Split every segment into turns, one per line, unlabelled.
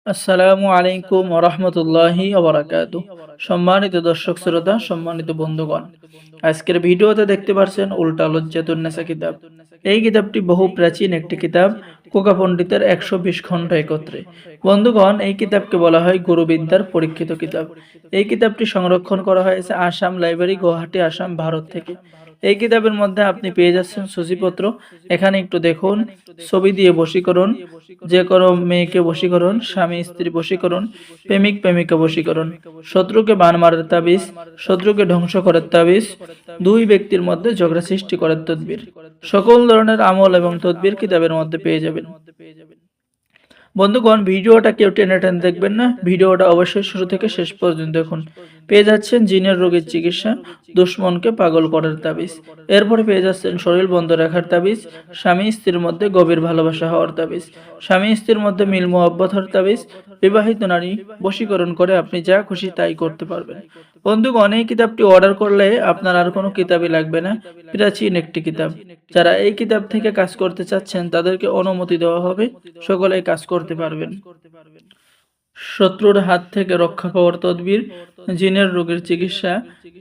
আসসালামু আলাইকুম ওয়া রাহমাতুল্লাহি ওয়া বারাকাতুহু। সম্মানিত দর্শক শ্রোতা, সম্মানিত বন্ধুগণ, আজকের ভিডিওতে দেখতে পাচ্ছেন উল্টা লজ্জাতুন নেসা কিতাব। এই কিতাবটি বহু প্রাচীন একটি কিতাব, কোকা পণ্ডিতের 120 খণ্ড একত্রে। বন্ধুগণ, এই কিতাবকে বলা হয় গুরুবিদ্যার পরীক্ষিত কিতাব। এই কিতাবটি সংরক্ষণ করা হয়েছে আসাম লাইব্রেরি, গুয়াহাটি, আসাম, ভারত থেকে। এই কিতাবের মধ্যে আপনি পেয়ে যাচ্ছেন সূচিপত্র। এখানে একটু দেখুন, ছবি দিয়ে বশীকরণ, যে কোনো মেয়েকে বশীকরণ, স্বামী স্ত্রী বশীকরণ, প্রেমিক প্রেমিকা বশীকরণ, শত্রুকে বান মারার তাবিজ, শত্রুকে ধ্বংস করার তাবিজ, দুই ব্যক্তির মধ্যে ঝগড়া সৃষ্টি করার তদবির, সকল ধরনের আমল এবং তদবির কিতাবের মধ্যে পেয়ে যাবেন। বন্ধুগণ, ভিডিওটা কেউ টেনে টেনে দেখবেন না, ভিডিওটা অবশ্যই শুরু থেকে শেষ পর্যন্ত দেখুন। পেয়ে যাচ্ছেন জিনের রোগের চিকিৎসা, দুশ্মনকে পাগল করার তাবিজ। এরপরে পেয়ে যাচ্ছেন শরীর বন্ধ রাখার তাবিজ, স্বামী স্ত্রীর মধ্যে গভীর ভালোবাসা হওয়ার তাবিজ, স্বামী স্ত্রীর মধ্যে মিল মোহাব্বত হওয়ার তাবিজ, বিবাহিত নারী বশীকরণ করে আপনি যা খুশি তাই করতে পারবেন। বন্ধুগণ, এই কিতাবটি অর্ডার করলে আপনার আর কোনো কিতাবই লাগবে না, প্রাচীন একটি কিতাব। যারা এই কিতাব থেকে কাজ করতে চাচ্ছেন তাদেরকে অনুমতি দেওয়া হবে, সকলে কাজ করতে পারবেন। শত্রুর হাত থেকে রক্ষা পাওয়ার তদবির, জিনের রোগের চিকিৎসা,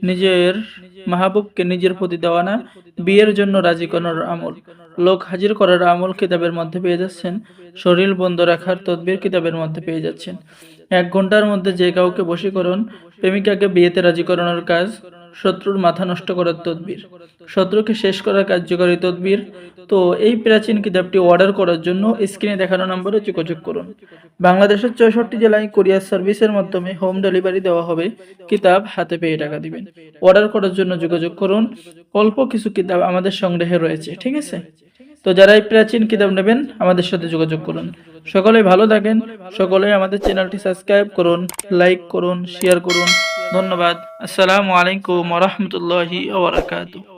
নিজের মাহবুবকে নিজের প্রতি দেওয়ানা, বিয়ের জন্য রাজি করার আমল, লোক হাজির করার আমল কিতাবের মধ্যে পেয়ে যাচ্ছেন। শরীর বন্ধ রাখার তদবির কিতাবের মধ্যে পেয়ে যাচ্ছেন। 1 ঘন্টার মধ্যে যে কাউকে বশীকরণ, প্রেমিকাকে বিয়েতে রাজি করানোর কাজ, শত্রুর মাথা নষ্ট করার তদবির, শত্রুকে শেষ করার কার্যকরী তদবির। তো এই প্রাচীন কিতাবটি অর্ডার করার জন্য স্ক্রিনে দেখানো নম্বরে যোগাযোগ করুন। বাংলাদেশের 64 জেলায় কুরিয়ার সার্ভিসের মাধ্যমে হোম ডেলিভারি দেওয়া হবে। কিতাব হাতে পেয়ে টাকা দিবেন। অর্ডার করার জন্য যোগাযোগ করুন। অল্প কিছু কিতাব আমাদের সংগ্রহে রয়েছে, ঠিক আছে? তো যারা এই প্রাচীন কিতাব নেবেন আমাদের সাথে যোগাযোগ করুন। সকলেই ভালো থাকেন, সকলেই আমাদের চ্যানেলটি সাবস্ক্রাইব করুন, লাইক করুন, শেয়ার করুন। ধন্যবাদ। আসসালামু আলাইকুম ওয়া রাহমাতুল্লাহি ওয়া বারাকাতুহু।